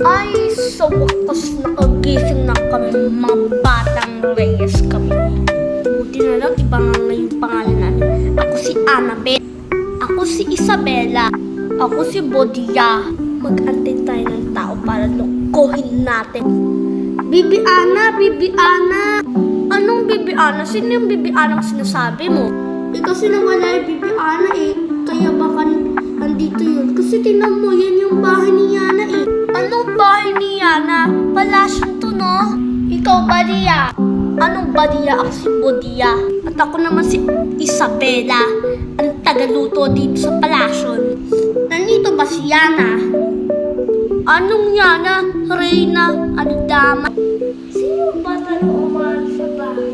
Ay, sa wakas nakagising na kami, mga batang Reyes kami. Buti na lang, iba nga ngayong pangalan natin. Ako si Annabelle. Ako si Isabella. Ako si Bodia. Mag-antay tayo ng tao para lokohin natin. Bibi Ana, Bibi Ana. Anong Bibi Ana? Sino yung Bibi Ana ang sinasabi mo? Kasi nawala yung Bibi Ana eh. Kaya baka andito yun. Kasi tingnan mo, yan yung bahay ni Yana eh. Anong bahay ni Yana? Palasyo to, no? Ikaw, Badia. Anong Badia? Ako si Bodia. At ako naman si Isabella, ang tagaluto dito sa palasyon. Nandito ba si Yana? Anong Yana? Reyna? Ano dama? Sino ba tanong umahan sa bahay?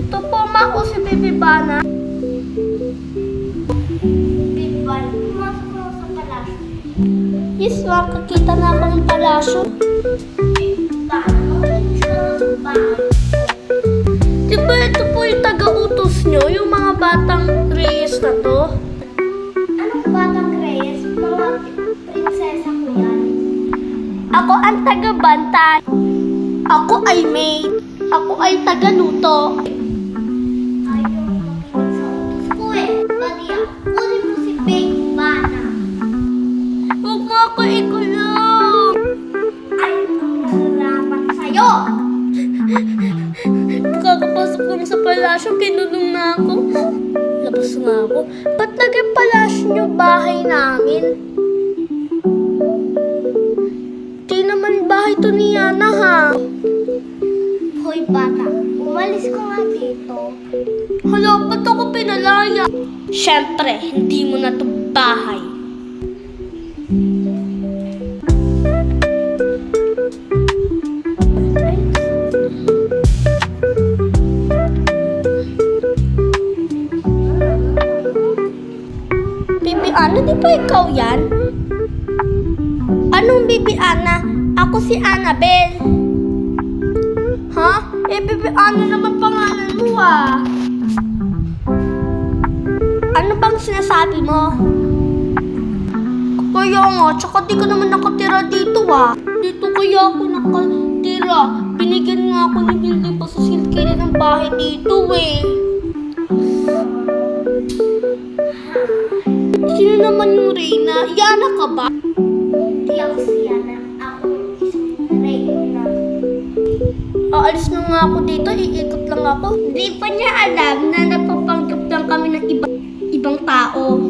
Ito po, ma, ako si Bibi Bana. Bibi Bana, pumasok ako sa palasyo. Yes, makakita na ako ng palasyo. Diba ito po yung taga-utos nyo, yung mga batang Reyes na to? Anong batang Reyes? Mga prinsesa ko yan. Ako ang taga-bantan. Ako ay maid. Ako ay taga-luto. Ayaw makinig sa utos ko eh. Badia, kunin mo si Big Bana. Huwag mo ako ikulong. Ay, ang narapat sa'yo. Kakapasok ko sa palasyo, kinulong na ako. Labas nga ako. Ba't naging palasyo yung bahay namin? Di naman bahay to ni Yana, ha? Hoy bata, umalis ka nga dito. Hala, ba't ako pinalaya? Siyempre, hindi mo na to bahay. Bibi Ana, di ba ikaw yan? Anong Bibi Ana? Ako si Annabelle. Ha? Eh, Bibi Ana naman pangalan mo ah. Ano bang sinasabi mo? Kaya nga, tsaka di ka naman nakatira dito ah. Dito kaya ako nakatira. Binigyan nga ako ni Billy pa sa silkili ng bahay dito eh. Sino naman yung Reyna? Yana ka ba? Hindi ako si Yana. Ako si Reyna. Aalis na nga ako dito, iikot lang ako. Di pa niya alam na napapanggap lang kami ng ibang tao.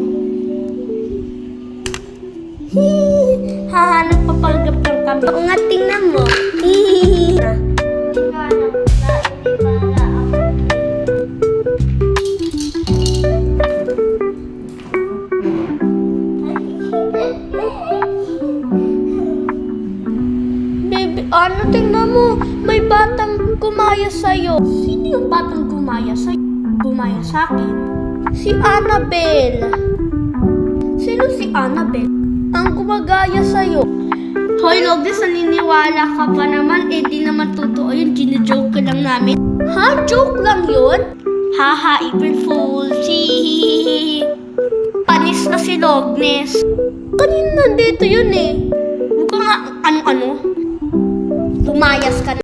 Haha, nagpapanggap lang kami. Oo nga, tingnan mo. Hindi ka alam na hindi para ako. Baby, ano, tingnan mo. May batang gumaya sa'yo. Sino yung batang gumaya sa'yo? Gumaya sa'kin? Si Annabelle. Sino si Annabelle? Ang gumagaya sa'yo. Hoy, Logdes, naniniwala ka pa naman. Eh, di naman totoo yun. Gino-joke ka lang namin. Ha? Joke lang yun? Haha, April Fools. Hihihihi. Panis na si Lognes. Kanina nandito yun eh. Huwag ka nga, ano-ano. Lumayas ka na.